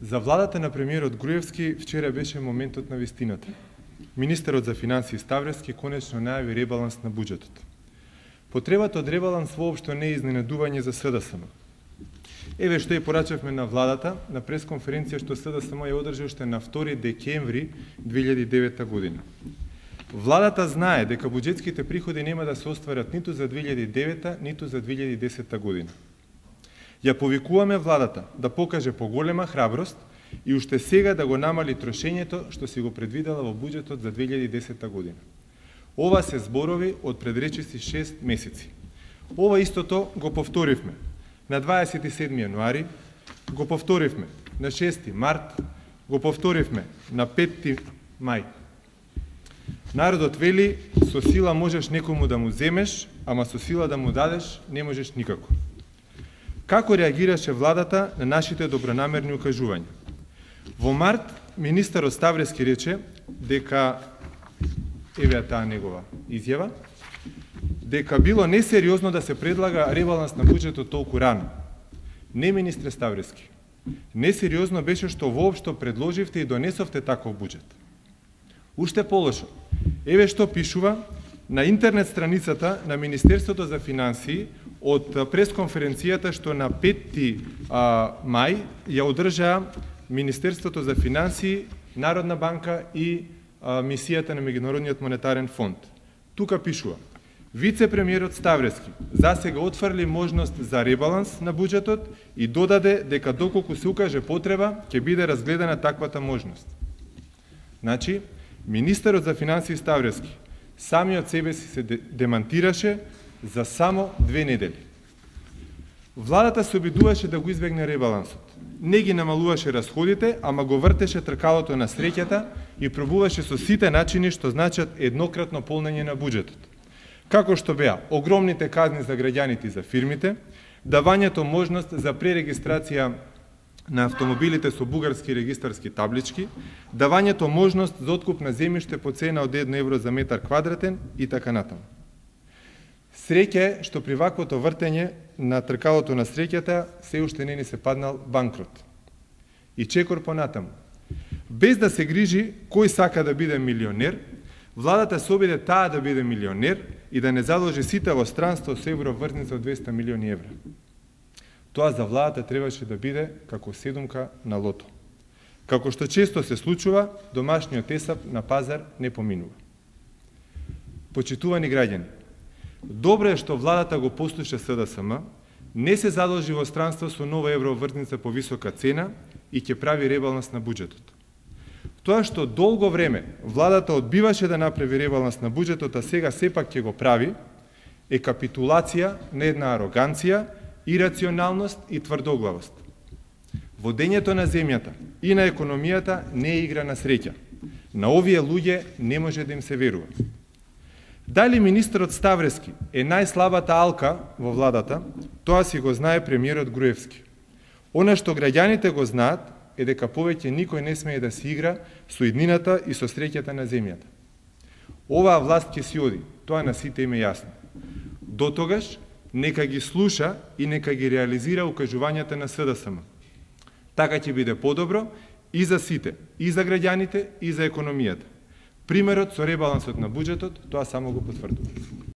За владата на премиерот Груевски вчера беше моментот на вистината. Министерот за финансии Ставровски конечно најави ребаланс на буџетот. Потребата од ребаланс воопшто не е изненадување за СДСМ. Еве што ја порачавме на владата на пресконференција што СДСМ ја одржи уште на 2 декември 2009 година. Владата знае дека буџетските приходи нема да се остварат ниту за 2009, ниту за 2010 година. Ја повикуваме владата да покаже поголема храброст и уште сега да го намали трошењето што си го предвидела во буџетот за 2010 година. Ова се зборови од предречиси 6 месеци. Ова истото го повторивме на 27 јануари, го повторивме на 6 март, го повторивме на 5 мај. Народот вели, со сила можеш некому да му земеш, ама со сила да му дадеш не можеш никако. Како реагираше владата на нашите добронамерни укажувања? Во март, министерот Ставровски рече дека, еве таа негова изјава, дека било несериозно да се предлага ребаланс на буџетот толку рано. Не, министре Ставровски. Несериозно беше што воопшто предложивте и донесовте таков буџет. Уште полошо. Еве што пишува на интернет страницата на Министерството за финансии од пресконференцијата што на 5 мај ја одржаа Министерството за финансии, Народна банка и мисијата на Меѓународниот монетарен фонд. Тука пишува: вице-премиерот Ставровски засега отфрли можност за ребаланс на буџетот и додаде дека доколку се укаже потреба, ќе биде разгледана таквата можност. Значи, министерот за финансии Ставровски самиот себе си се демантираше за само 2 недели. Владата се обидуваше да го избегне ребалансот. Не ги намалуваше расходите, ама го вртеше тркалото на среќата и пробуваше со сите начини што значат еднократно полнење на буџетот. Како што беа огромните казни за граѓаните и за фирмите, давањето можност за пререгистрација на автомобилите со бугарски регистарски таблички, давањето можност за откуп на земјиште по цена од 1 евро за метар квадратен и така натаму. Среќа е што при ваквото вртење на тркалото на среќата се уште не ни се паднал банкрот. И чекор понатаму. Без да се грижи кој сака да биде милионер, владата се обиде таа да биде милионер и да не заложи сите во странство со евроврзница од 200 милиони евра. Тоа за владата требаше да биде како седумка на лото. Како што често се случува, домашниот есап на пазар не поминува. Почитувани граѓани, добро е што владата го послуша СДСМ, не се задолжи во странство со нова евроврзница по висока цена и ќе прави ребаланс на буџетот. Тоа што долго време владата одбиваше да направи ребаланс на буџетот, а сега сепак ќе го прави, е капитулација на една ароганција, ирационалност и тврдоглавост. Водењето на земјата и на економијата не е игра на среќа. На овие луѓе не може да им се верува. Дали министерот Ставровски е најслабата алка во владата, тоа си го знае премиерот Груевски. Она што граѓаните го знаат е дека повеќе никој не смее да се игра со иднината и со среќата на земјата. Оваа власт ќе си оди, тоа на сите им е јасно. Дотогаш, нека ги слуша и нека ги реализира укажувањата на СДСМ. Така ќе биде подобро и за сите, и за граѓаните, и за економијата. Примерот со ребалансот на буџетот тоа само го потврдува.